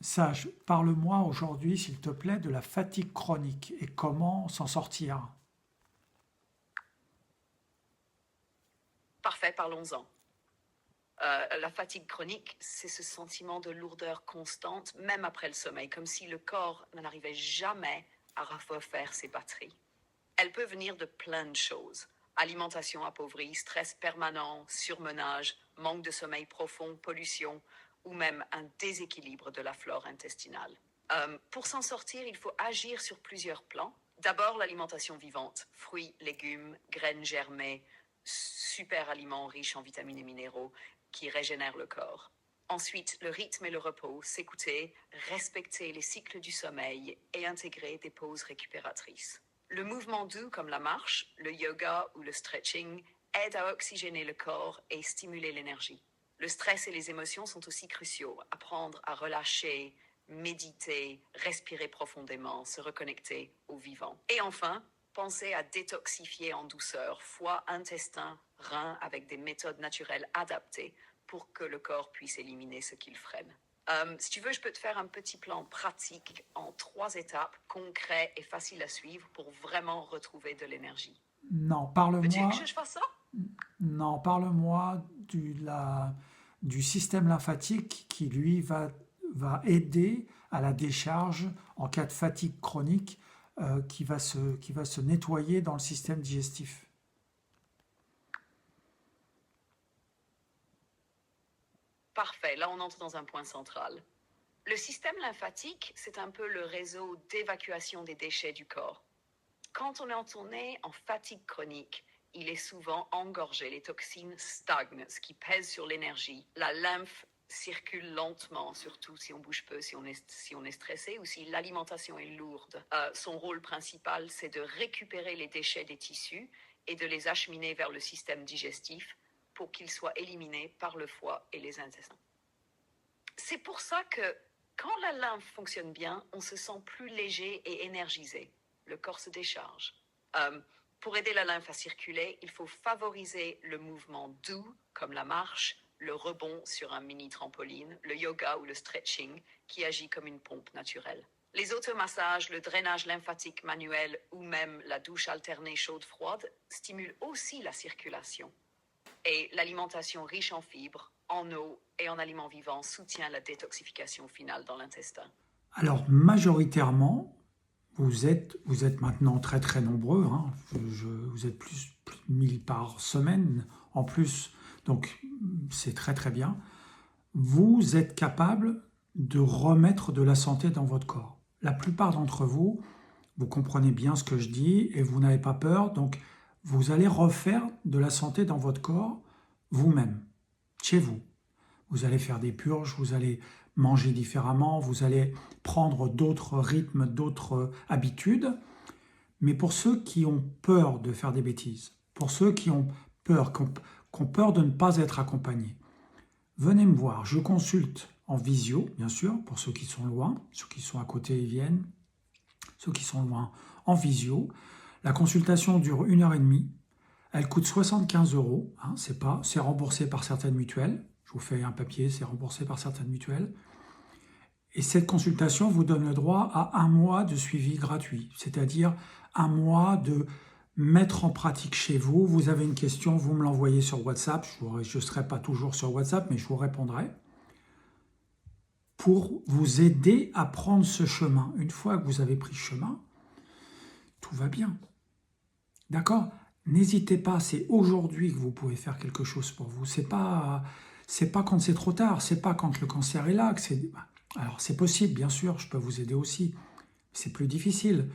Sage, parle-moi aujourd'hui, s'il te plaît, de la fatigue chronique et comment s'en sortir. Parfait, parlons-en. La fatigue chronique, c'est ce sentiment de lourdeur constante, même après le sommeil, comme si le corps n'arrivait jamais à refaire ses batteries. Elle peut venir de plein de choses. Alimentation appauvrie, stress permanent, surmenage, manque de sommeil profond, pollution ou même un déséquilibre de la flore intestinale. Pour s'en sortir, il faut agir sur plusieurs plans. D'abord, l'alimentation vivante, fruits, légumes, graines germées, super aliments riches en vitamines et minéraux qui régénèrent le corps. Ensuite, le rythme et le repos, s'écouter, respecter les cycles du sommeil et intégrer des pauses récupératrices. Le mouvement doux comme la marche, le yoga ou le stretching aide à oxygéner le corps et stimuler l'énergie. Le stress et les émotions sont aussi cruciaux. Apprendre à relâcher, méditer, respirer profondément, se reconnecter au vivant. Et enfin, penser à détoxifier en douceur foie, intestin, reins avec des méthodes naturelles adaptées pour que le corps puisse éliminer ce qu'il freine. Si tu veux, je peux te faire un petit plan pratique en 3 étapes, concret et facile à suivre pour vraiment retrouver de l'énergie. Non, Veux-tu que parle-moi, je fasse ça? non, parle-moi du système lymphatique qui, lui, va aider à la décharge en cas de fatigue chronique qui va se nettoyer dans le système digestif. Parfait, là on entre dans un point central. Le système lymphatique, c'est un peu le réseau d'évacuation des déchets du corps. Quand on est en fatigue chronique, il est souvent engorgé, les toxines stagnent, ce qui pèse sur l'énergie. La lymphe circule lentement, surtout si on bouge peu, si on est stressé ou si l'alimentation est lourde. Son rôle principal, c'est de récupérer les déchets des tissus et de les acheminer vers le système digestif pour qu'ils soient éliminés par le foie et les intestins. C'est pour ça que quand la lymphe fonctionne bien, on se sent plus léger et énergisé. Le corps se décharge. Pour aider la lymphe à circuler, il faut favoriser le mouvement doux, comme la marche, le rebond sur un mini trampoline, le yoga ou le stretching, qui agit comme une pompe naturelle. Les automassages, le drainage lymphatique manuel ou même la douche alternée chaude-froide stimulent aussi la circulation. Et l'alimentation riche en fibres, en eau et en aliments vivants soutient la détoxification finale dans l'intestin. Alors, majoritairement, vous êtes maintenant très très nombreux, hein. Vous êtes plus de 1000 par semaine en plus, donc c'est très très bien. Vous êtes capable de remettre de la santé dans votre corps. La plupart d'entre vous, vous comprenez bien ce que je dis et vous n'avez pas peur, donc vous allez refaire de la santé dans votre corps vous-même, chez vous. Vous allez faire des purges, vous allez manger différemment, vous allez prendre d'autres rythmes, d'autres habitudes. Mais pour ceux qui ont peur de faire des bêtises, pour ceux qui ont peur, qui ont peur de ne pas être accompagnés, venez me voir. Je consulte en visio, bien sûr, pour ceux qui sont loin, ceux qui sont à côté, ils viennent, ceux qui sont loin en visio. La consultation dure 1 heure et demie. Elle coûte 75 euros, hein, c'est remboursé par certaines mutuelles. Je vous fais un papier, c'est remboursé par certaines mutuelles. Et cette consultation vous donne le droit à 1 mois de suivi gratuit, c'est-à-dire 1 mois de mettre en pratique chez vous. Vous avez une question, vous me l'envoyez sur WhatsApp. Je ne serai pas toujours sur WhatsApp, mais je vous répondrai pour vous aider à prendre ce chemin. Une fois que vous avez pris ce chemin, tout va bien. D'accord? N'hésitez pas, c'est aujourd'hui que vous pouvez faire quelque chose pour vous. C'est pas quand c'est trop tard, c'est pas quand le cancer est là. Alors c'est possible, bien sûr, je peux vous aider aussi. C'est plus difficile,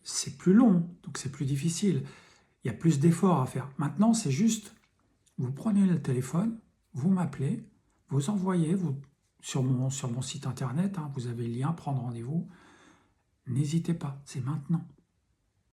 c'est plus long, donc c'est plus difficile. Il y a plus d'efforts à faire. Maintenant, c'est juste, vous prenez le téléphone, vous m'appelez, vous envoyez sur mon site internet, hein, vous avez le lien, prendre rendez-vous. N'hésitez pas, c'est maintenant.